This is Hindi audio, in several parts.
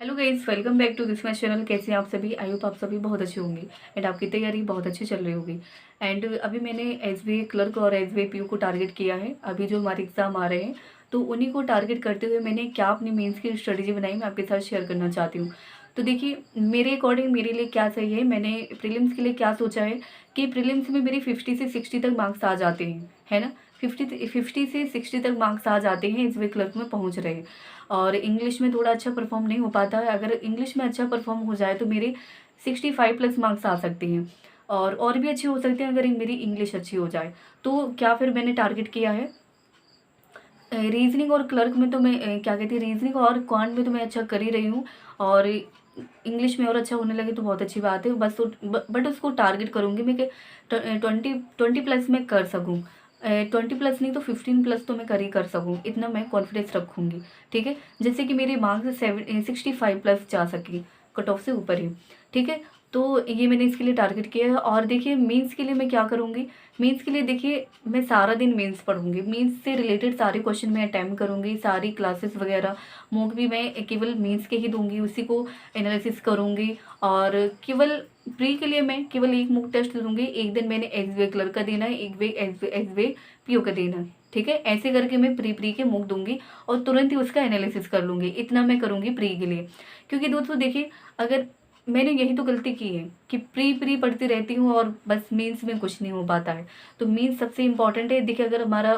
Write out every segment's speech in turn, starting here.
Hello guys, welcome back to this my channel. कैसे हैं आप सभी? आई होप आप सभी बहुत अच्छे होंगे एंड आपकी तैयारी बहुत अच्छी चल रही होगी। एंड अभी मैंने एसबीआई क्लर्क और एसबीआई पीओ को टारगेट किया है। अभी जो हमारे एग्ज़ाम आ रहे हैं तो उन्हीं को टारगेट करते हुए मैंने क्या अपनी मेंस की स्ट्रेटेजी बनाई, मैं आपके साथ शेयर करना चाहती हूँ। तो देखिए, मेरे अकॉर्डिंग मेरे लिए क्या सही है, मैंने प्रीलिम्स के लिए क्या सोचा है कि प्रीलिम्स में मेरी 50 से 60 तक मार्क्स आ जाते हैं, है ना। 50 से 60 तक मार्क्स आ जाते हैं, एसबीआई क्लर्क में पहुँच रहे हैं। और इंग्लिश में थोड़ा अच्छा परफॉर्म नहीं हो पाता है। अगर इंग्लिश में अच्छा परफॉर्म हो जाए तो मेरे 65 प्लस मार्क्स आ सकते हैं और भी अच्छे हो सकते हैं अगर मेरी इंग्लिश अच्छी हो जाए। तो क्या फिर मैंने टारगेट किया है रीजनिंग और क्लर्क में, तो मैं क्या कहती है, रीजनिंग और क्वांट में तो मैं अच्छा कर ही रही हूँ। और इंग्लिश में और अच्छा होने लगे तो बहुत अच्छी बात है। बस तो बट उसको टारगेट करूँगी मैं कि 20 प्लस मैं कर सकूँ। 20 प्लस नहीं तो 15 प्लस तो मैं कर ही कर सकूँ, इतना मैं कॉन्फिडेंस रखूँगी। ठीक है, जैसे कि मेरे मार्क्स 65 प्लस जा सके, कट ऑफ से ऊपर ही। ठीक है, तो ये मैंने इसके लिए टारगेट किया है। और देखिए, मेंस के लिए मैं क्या करूँगी, मेंस के लिए देखिए मैं सारा दिन मेंस पढ़ूंगी, मेंस से रिलेटेड सारे क्वेश्चन मैं अटैम्प्ट करूंगी, सारी क्लासेस वगैरह मॉक भी मैं केवल मेंस के ही दूंगी, उसी को एनालिसिस करूंगी। और केवल प्री के लिए मैं केवल एक मॉक टेस्ट दूंगी, एक दिन मैंने एसबीआई क्लर्क का देना है, एक वे एसबीआई पीओ का देना है। ठीक है, ऐसे करके मैं प्री के मॉक दूंगी और तुरंत ही उसका एनालिसिस कर लूंगी। इतना मैं करूंगी प्री के लिए, क्योंकि दोस्तों देखिए, अगर मैंने यही तो गलती की है कि प्री पढ़ती रहती हूँ और बस मेंस में कुछ नहीं हो पाता है। तो मेंस सबसे इम्पॉर्टेंट है। देखिए, अगर हमारा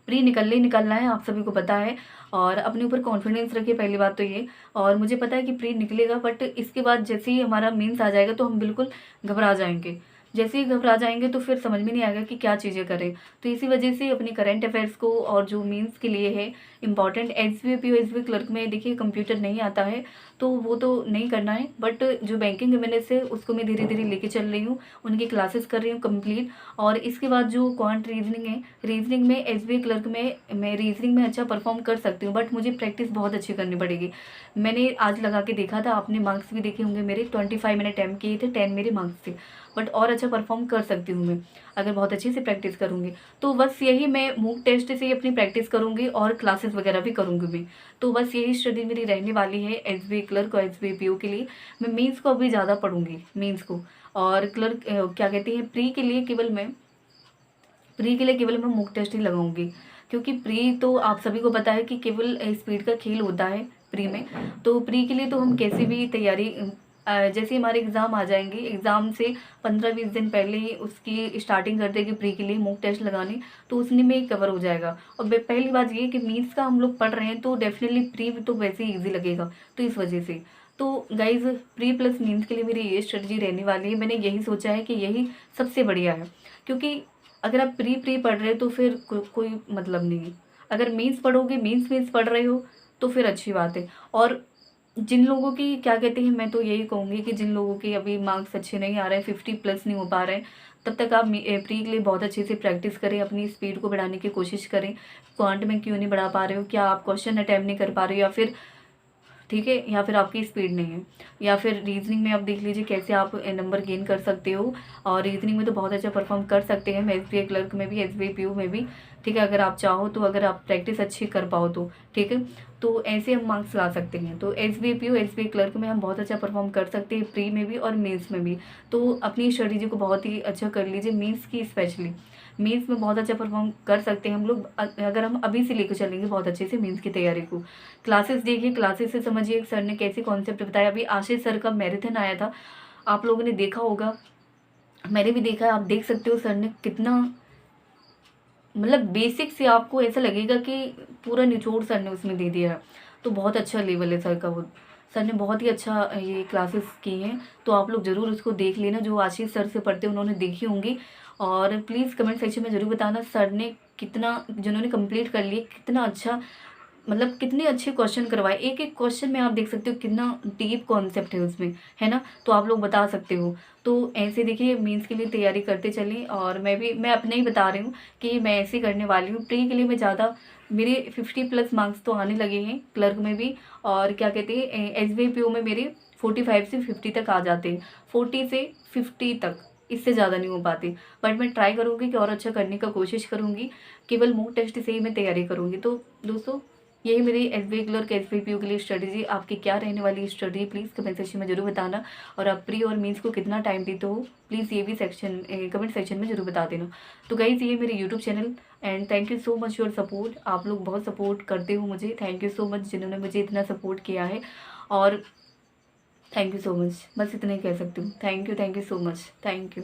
प्री निकलने ही निकलना है, आप सभी को पता है। और अपने ऊपर कॉन्फिडेंस रखिए, पहली बात तो ये। और मुझे पता है कि प्री निकलेगा, बट इसके बाद जैसे ही हमारा मेंस आ जाएगा तो हम बिल्कुल घबरा जाएंगे। जैसे ही घबरा जाएंगे तो फिर समझ में नहीं आएगा कि क्या चीज़ें करें। तो इसी वजह से अपनी करंट अफेयर्स को, और जो मेंस के लिए है important, SBI PO SBI clerk में देखिए कंप्यूटर नहीं आता है तो वो तो नहीं करना है। बट जो बैंकिंग एमएनएस है उसको मैं धीरे धीरे लेके चल रही हूँ, उनकी क्लासेस कर रही हूँ कंप्लीट। और इसके बाद जो क्वांट रीजनिंग है, रीजनिंग में एसबीआई क्लर्क में मैं रीजनिंग में अच्छा परफॉर्म कर सकती हूँ, बट मुझे प्रैक्टिस बहुत अच्छी करनी पड़ेगी। मैंने आज लगा के देखा था, आपने मार्क्स भी देखे होंगे मेरे, 25 मैंने अटैम्प्ट किए थे, 10 मेरे मार्क्स थे। बट और अच्छा परफॉर्म कर सकती हूँ मैं अगर बहुत अच्छे से प्रैक्टिस करूँगी। तो बस यही, मैं मूक टेस्ट से ही अपनी प्रैक्टिस करूँगी और क्लासेस वगैरह भी करूँगी मैं। तो बस यही स्टडी मेरी रहने वाली है एसबीआई क्लर्क और एसबीआई पीओ के लिए। मैं मेंस को अभी ज़्यादा पढ़ूंगी, मेंस को। और क्लर्क क्या कहती है, प्री के लिए केवल मैं मूक टेस्ट ही लगाऊंगी। क्योंकि प्री तो आप सभी को पता है कि केवल स्पीड का खेल होता है प्री में। तो प्री के लिए तो हम कैसे भी तैयारी, जैसे हमारे एग्ज़ाम आ जाएंगे, एग्ज़ाम से 15-20 दिन पहले ही उसकी स्टार्टिंग कर देगी प्री के लिए मूक टेस्ट लगाने, तो उसने में ही कवर हो जाएगा। और पहली बात ये कि मीन्स का हम लोग पढ़ रहे हैं तो डेफिनेटली प्री तो वैसे ही ईजी लगेगा, तो इस वजह से। तो गाइज, प्री प्लस मीन्स के लिए मेरी ये स्ट्रेटजी रहने वाली है। मैंने यही सोचा है कि यही सबसे बढ़िया है, क्योंकि अगर आप प्री पढ़ रहे हो तो फिर कोई मतलब नहीं है। अगर मेंस पढ़ोगे, मेंस पढ़ रहे हो तो फिर अच्छी बात है। और जिन लोगों की क्या कहते हैं, मैं तो यही कहूँगी कि जिन लोगों के अभी मार्क्स अच्छे नहीं आ रहे हैं, 50 प्लस नहीं हो पा रहे हैं, तब तक आप प्री के लिए बहुत अच्छे से प्रैक्टिस करें, अपनी स्पीड को बढ़ाने की कोशिश करें। क्वांट में क्यों नहीं बढ़ा पा रहे हो, क्या आप क्वेश्चन अटैम्प्ट नहीं कर पा रहे हो, या फिर ठीक है, या फिर आपकी स्पीड नहीं है, या फिर रीजनिंग में आप देख लीजिए कैसे आप नंबर गेन कर सकते हो। और रीजनिंग में तो बहुत अच्छा परफॉर्म कर सकते हैं, एसबीआई क्लर्क में भी, एसबीआई पीओ में भी। ठीक है, अगर आप चाहो तो, अगर आप प्रैक्टिस अच्छी कर पाओ तो। ठीक है, तो ऐसे हम मार्क्स ला सकते हैं। तो एसबीआई पीओ एसबीआई क्लर्क में हम बहुत अच्छा परफॉर्म कर सकते हैं, प्री में भी और मेंस में भी। तो अपनी स्ट्रेटेजी को बहुत ही अच्छा कर लीजिए, मेंस की स्पेशली। मेंस में बहुत अच्छा परफॉर्म कर सकते हैं हम लोग, अगर हम अभी से लेकर चलेंगे बहुत अच्छे से मेंस की तैयारी को। क्लासेस देखिए, क्लासेस से समझिए सर ने कैसे कॉन्सेप्ट बताया। अभी आशीष सर का मैराथन आया था, आप लोगों ने देखा होगा, मैंने भी देखा है, आप देख सकते हो सर ने कितना, मतलब बेसिक से आपको ऐसा लगेगा कि पूरा निचोड़ सर ने उसमें दे दिया है। तो बहुत अच्छा लेवल है सर का वो। सर ने बहुत ही अच्छा ये क्लासेस की हैं, तो आप लोग ज़रूर उसको देख लेना। जो आशीष सर से पढ़ते हैं उन्होंने देखी होंगी। और प्लीज़ कमेंट सेक्शन में ज़रूर बताना सर ने कितना, जिन्होंने कंप्लीट कर लिए, कितना अच्छा, मतलब कितने अच्छे क्वेश्चन करवाए। एक एक क्वेश्चन में आप देख सकते हो कितना डीप कॉन्सेप्ट है उसमें, है ना। तो आप लोग बता सकते हो। तो ऐसे देखिए, मेंस के लिए तैयारी करते चलें। और मैं अपने ही बता रही हूँ कि मैं ऐसे करने वाली हूँ। प्री के लिए मैं ज़्यादा, मेरे 50 प्लस मार्क्स तो आने लगे हैं क्लर्क में भी। और क्या कहते हैं, एसबीआई पीओ में मेरे 45 से 50 तक आ जाते हैं, 40 से 50 तक, इससे ज़्यादा नहीं हो पाती। बट मैं ट्राई करूँगी कि और अच्छा करने का कोशिश करूँगी, केवल मूक टेस्ट से ही मैं तैयारी करूँगी। तो दोस्तों, यही मेरी एसबीआई क्लर्क एसबीआई के लिए स्ट्रेटेजी। आपकी क्या रहने वाली है स्टडी, प्लीज़ कमेंट सेक्शन में ज़रूर बताना। और आप प्री और मेंस को कितना टाइम देते हो, प्लीज़ ये भी सेक्शन कमेंट सेक्शन में ज़रूर बता देना। तो गाइज़ ये मेरे YouTube channel, and thank you so much your support. आप लोग बहुत सपोर्ट करते हो मुझे, थैंक यू सो मच जिन्होंने मुझे इतना सपोर्ट किया है। और थैंक यू सो मच, बस इतना ही कह सकती हूँ। Thank you so much, thank you.